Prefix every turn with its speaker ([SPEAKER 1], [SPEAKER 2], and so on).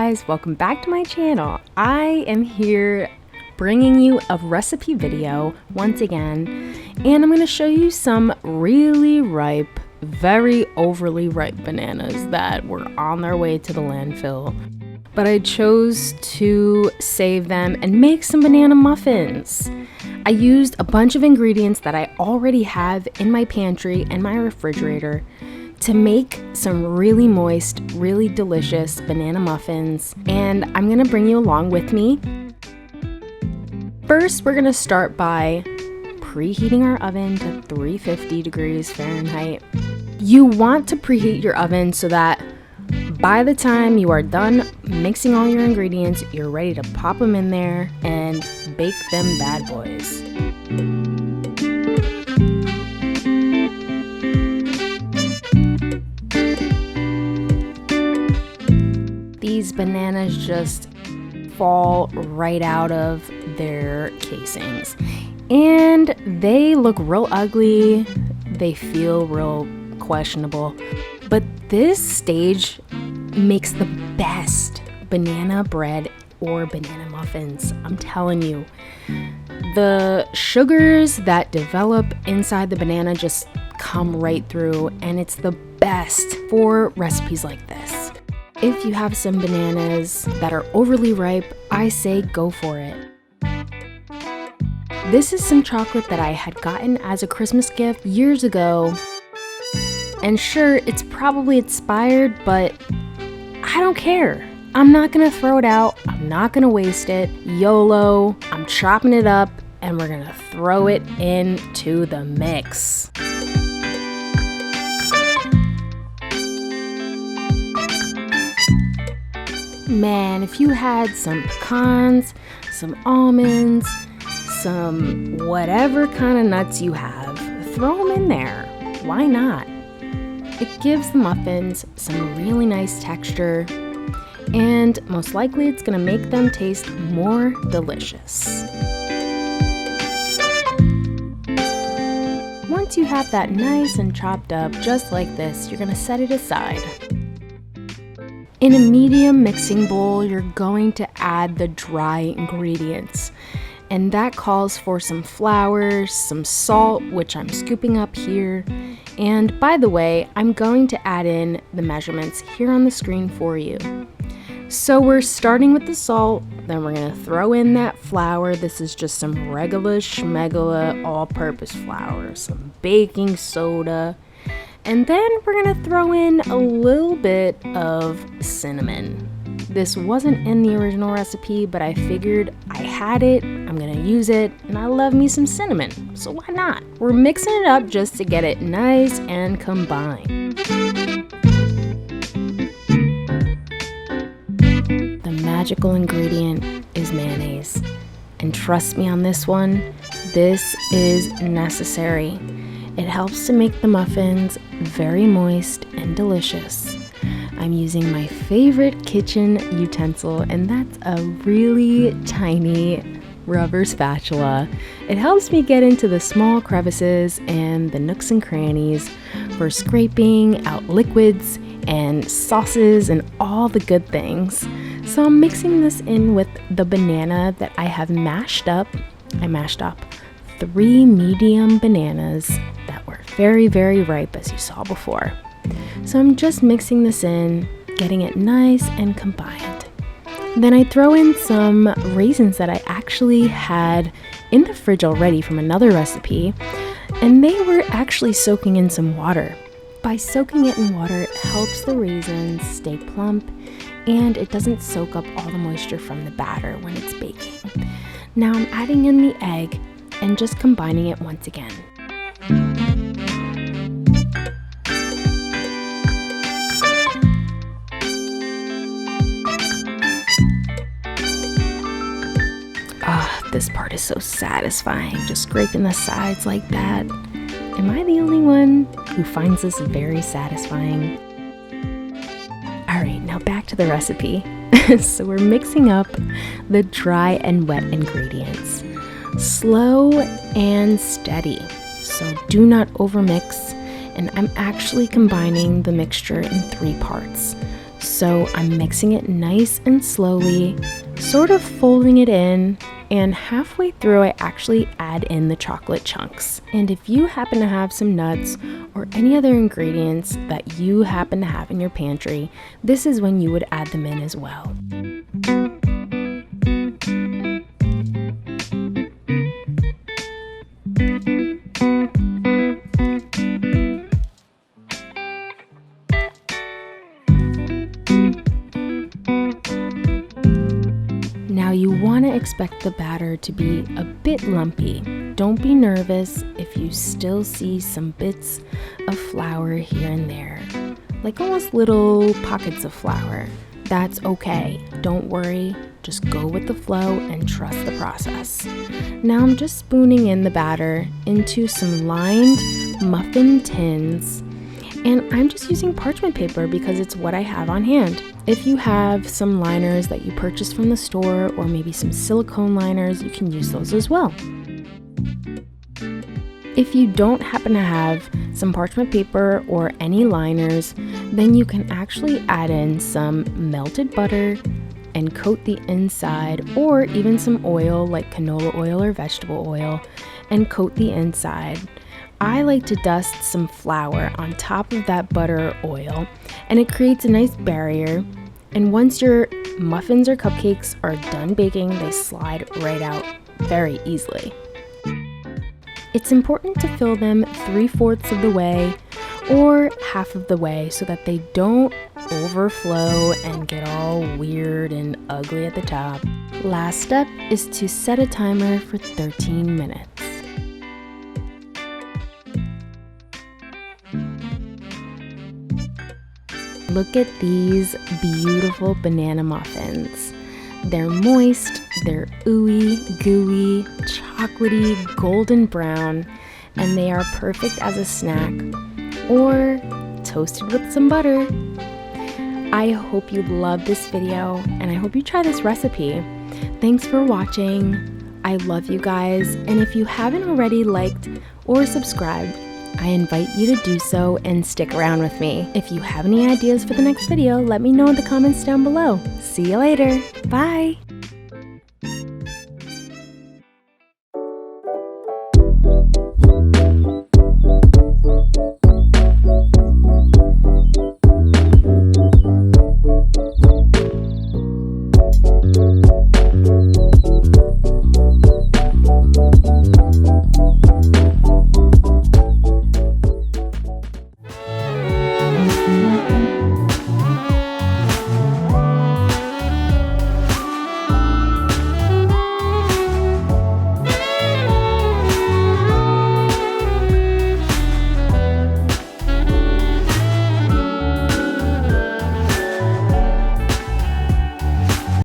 [SPEAKER 1] guys, welcome back to my channel. I am here bringing you a recipe video once again, and I'm going to show you some really ripe, very overly ripe bananas that were on their way to the landfill. But I chose to save them and make some banana muffins. I used a bunch of ingredients that I already have in my pantry and my refrigerator to make some really moist, really delicious banana muffins, and I'm gonna bring you along with me. First, we're gonna start by preheating our oven to 350 degrees Fahrenheit. You want to preheat your oven so that by the time you are done mixing all your ingredients, you're ready to pop them in there and bake them bad boys. These bananas just fall right out of their casings, and they look real ugly. They feel real questionable, but this stage makes the best banana bread or banana muffins. I'm telling you, the sugars that develop inside the banana just come right through, and it's the best for recipes like this. If you have some bananas that are overly ripe, I say go for it. This is some chocolate that I had gotten as a Christmas gift years ago. And sure, it's probably expired, but I don't care. I'm not gonna throw it out. I'm not gonna waste it. YOLO. I'm chopping it up and we're gonna throw it into the mix. Man, if you had some pecans, some almonds, some whatever kind of nuts you have, throw them in there. Why not? It gives the muffins some really nice texture, and most likely it's going to make them taste more delicious. Once you have that nice and chopped up just like this, you're going to set it aside. In a medium mixing bowl, you're going to add the dry ingredients, and that calls for some flour, some salt, which I'm scooping up here. And by the way, I'm going to add in the measurements here on the screen for you. So we're starting with the salt, then we're gonna throw in that flour. This is just some regular schmegula all-purpose flour, some baking soda, and then we're gonna throw in a little bit of cinnamon. This wasn't in the original recipe, but I figured I had it, I'm gonna use it, and I love me some cinnamon, so why not? We're mixing it up just to get it nice and combined. The magical ingredient is mayonnaise, and trust me on this one, this is necessary. It helps to make the muffins very moist and delicious. I'm using my favorite kitchen utensil, and that's a really tiny rubber spatula. It helps me get into the small crevices and the nooks and crannies for scraping out liquids and sauces and all the good things. So I'm mixing this in with the banana that I have mashed up. I mashed up 3 medium bananas that were very, very ripe, as you saw before. So I'm just mixing this in, getting it nice and combined. Then I throw in some raisins that I actually had in the fridge already from another recipe, and they were actually soaking in some water. By soaking it in water, it helps the raisins stay plump, and it doesn't soak up all the moisture from the batter when it's baking. Now I'm adding in the egg and just combining it once again. This part is so satisfying, just scraping the sides like that. Am I the only one who finds this very satisfying? Alright, now back to the recipe. So we're mixing up the dry and wet ingredients. Slow and steady, so do not overmix, and I'm actually combining the mixture in 3 parts. So I'm mixing it nice and slowly, sort of folding it in, and halfway through I actually add in the chocolate chunks. And if you happen to have some nuts or any other ingredients that you happen to have in your pantry, this is when you would add them in as well. Now you want to expect the batter to be a bit lumpy. Don't be nervous if you still see some bits of flour here and there, like almost little pockets of flour. That's okay. Don't worry. Just go with the flow and trust the process. Now I'm just spooning in the batter into some lined muffin tins. And I'm just using parchment paper because it's what I have on hand. If you have some liners that you purchased from the store or maybe some silicone liners, you can use those as well. If you don't happen to have some parchment paper or any liners, then you can actually add in some melted butter and coat the inside, or even some oil like canola oil or vegetable oil and coat the inside. I like to dust some flour on top of that butter or oil, and it creates a nice barrier. And once your muffins or cupcakes are done baking, they slide right out very easily. It's important to fill them 3/4 of the way or half of the way so that they don't overflow and get all weird and ugly at the top. Last step is to set a timer for 13 minutes. Look at these beautiful banana muffins. They're moist, they're ooey, gooey, chocolatey, golden brown, and they are perfect as a snack or toasted with some butter. I hope you love this video and I hope you try this recipe. Thanks for watching. I love you guys, and if you haven't already liked or subscribed, I invite you to do so and stick around with me. If you have any ideas for the next video, let me know in the comments down below. See you later. Bye.